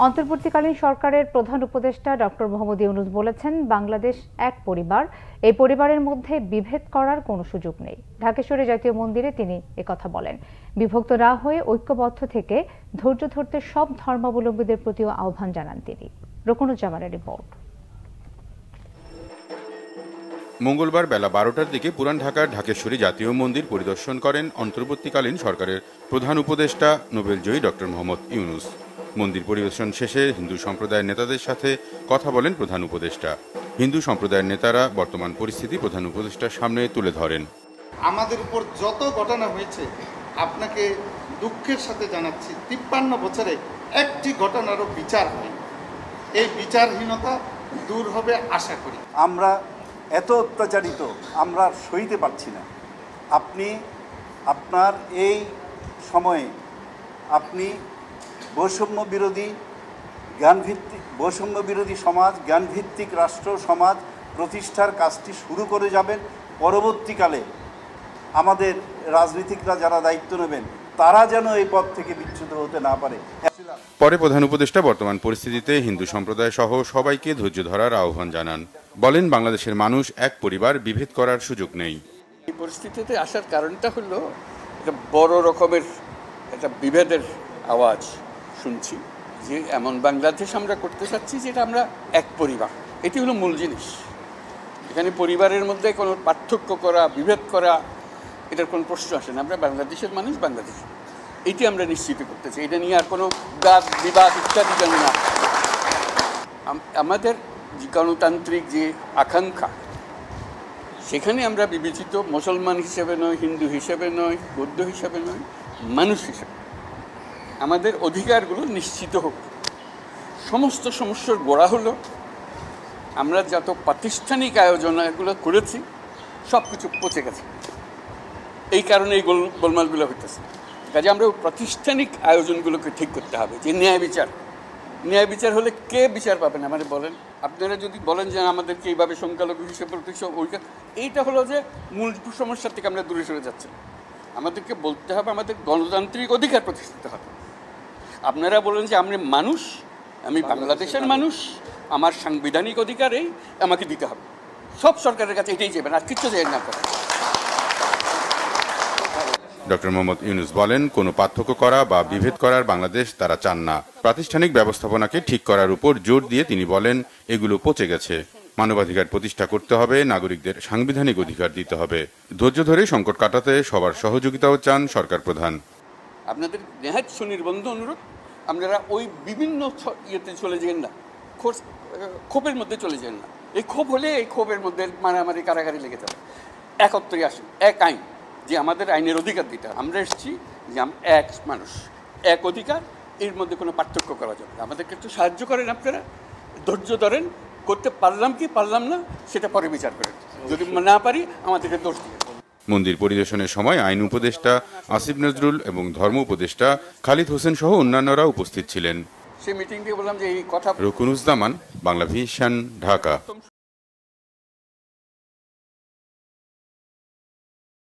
অন্তর্বর্তীকালীন সরকারের প্রধান উপদেষ্টা ডক্টর মোহাম্মদ ইউনূস বলেছেন, বাংলাদেশ এক পরিবার, এই পরিবারের মধ্যে বিভেদ করার কোনো সুযোগ নেই। ঢাকেশ্বরী জাতীয় মন্দিরে তিনি একথা বলেন। বিভক্ত না হয়ে ঐক্যবদ্ধ থেকে ধৈর্য ধরতে সব ধর্মাবলম্বীদের প্রতিও আহ্বান জানান তিনি। রকুনুজ্জামানের রিপোর্ট। মঙ্গলবার বেলা 12টার দিকে পুরান ঢাকার ঢাকেশ্বরী জাতীয় মন্দির পরিদর্শন করেন অন্তর্বর্তীকালীন সরকারের প্রধান উপদেষ্টা নোবেলজয়ী ডক্টর মোহাম্মদ ইউনূস। মন্দির পরিদর্শন শেষে হিন্দু সম্প্রদায়ের নেতাদের সাথে কথা বলেন প্রধান উপদেষ্টা। হিন্দু সম্প্রদায়ের নেতারা বর্তমান পরিস্থিতি প্রধান উপদেষ্টার সামনে তুলে ধরেন। আমাদের উপর যত ঘটনা হয়েছে আপনাকে দুঃখের সাথে জানাচ্ছি, 53 বছরে একটি ঘটনারও বিচার হয়নি। এই বিচারহীনতা দূর হবে আশা করি। আমরা এত অত্যাচারিত আমরা সইতে পারছি না। আপনি আপনার এই সময়ে আপনি বৈষম্য বিরোধী সমাজ, জ্ঞানভিত্তিক রাষ্ট্র সমাজ প্রতিষ্ঠার কাজটি শুরু করে যাবেন। পরবর্তীকালে আমাদের রাজনীতিকরা যারা দায়িত্ব নেবেন তারা যেন এই পথ থেকে বিচ্যুত হতে না পারে। পরে প্রধান উপদেষ্টা বর্তমান পরিস্থিতিতে হিন্দু সম্প্রদায় সহ সবাইকে ধৈর্য ধরার আহ্বান জানান। বলেন, বাংলাদেশের মানুষ এক পরিবার, বিভেদ করার সুযোগ নেই। এই পরিস্থিতিতে আসার কারণটা হলো একটা বড় রকমের একটা বিভেদের আওয়াজ শুনছি, যে এমন বাংলাদেশ আমরা করতে চাচ্ছি যেটা আমরা এক পরিবার। এটি হলো মূল জিনিস। এখানে পরিবারের মধ্যে কোনো পার্থক্য করা, বিভেদ করা, এটার কোনো প্রশ্ন আসে না। আমরা বাংলাদেশের মানুষ, বাংলাদেশ, এটি আমরা নিশ্চিত করতে চাই। এটা নিয়ে আর কোনো বাদ বিবাদ ইত্যাদি যেন না। আমাদের গণতান্ত্রিক যে আকাঙ্ক্ষা, সেখানে আমরা বিবেচিত মুসলমান হিসেবে নয়, হিন্দু হিসেবে নয়, বৌদ্ধ হিসেবে নয়, মানুষ হিসেবে আমাদের অধিকারগুলো নিশ্চিত হোক। সমস্ত সমস্যার গোড়া হলো আমরা যত প্রাতিষ্ঠানিক আয়োজন এগুলো করেছি সব কিছু পচে গেছে। এই কারণে এই গোলমালগুলো হইতেছে। কাজে আমরা প্রাতিষ্ঠানিক আয়োজনগুলোকে ঠিক করতে হবে। যে ন্যায় বিচার হলে কে বিচার পাবেন আমাদের বলেন? আপনারা যদি বলেন যে আমাদেরকে এইভাবে সংখ্যালঘু হিসেবে এইটা হলো যে মূল সমস্যা থেকে আমরা দূরে সরে যাচ্ছি। আমাদেরকে বলতে হবে আমাদের গণতান্ত্রিক অধিকার প্রতিষ্ঠিত হবে। আপনারা বলেন যে আমি মানুষ, আমি বাংলাদেশের মানুষ, আমার সাংবিধানিক অধিকারেই আমাকে দিতে হবে। সব সরকারের কাছে এটাই যাবেন, আর কিচ্ছু চাই না আপনারা। ডক্টর মোহাম্মদ ইউনূস বলেন, কোনো পার্থক্য করা বা বিভেদ করার বাংলাদেশ তারা চান না। প্রাতিষ্ঠানিক ব্যবস্থাপনাকে ঠিক করার উপর জোর দিয়ে তিনি বলেন, এগুলো পচে গেছে। মানবাধিকার প্রতিষ্ঠা করতে হবে, নাগরিকদের সাংবিধানিক অধিকার দিতে হবে। ধৈর্য ধরে সংকট কাটাতে সবার সহযোগিতাও চান সরকার প্রধান। আপনাদের নেহাত সুনির্বন্ধ অনুরোধ, আপনারা ওই বিভিন্ন ইয়েতে চলে যান না, ক্ষোভের মধ্যে চলে যান না। এই ক্ষোভ হলে এই ক্ষোভের মধ্যে মারামারি কারাগারি লেগে যাবে। একত্রে আসেন, এক আইন, যে আমাদের আইনের অধিকার দিতে হবে। আমরা এসেছি যে এক মানুষ, এক অধিকার, এর মধ্যে কোনো পার্থক্য করা যাবে না। আমাদেরকে একটু সাহায্য করেন, আপনারা ধৈর্য ধরেন। করতে পারলাম কি পারলাম না সেটা পরে বিচার করেন। যদি না পারি আমাদেরকে দোষ দিয়ে। মন্দির পরিদর্শনের সময় আইন উপদেষ্টা আসিফ নজরুল এবং ধর্ম উপদেষ্টা খালিদ হোসেন সহ অন্যান্যরা উপস্থিত ছিলেন। সেই মিটিং দিয়ে বললাম যে এই কথা। রকুনুজ্জামান, বাংলা ভিশন, ঢাকা।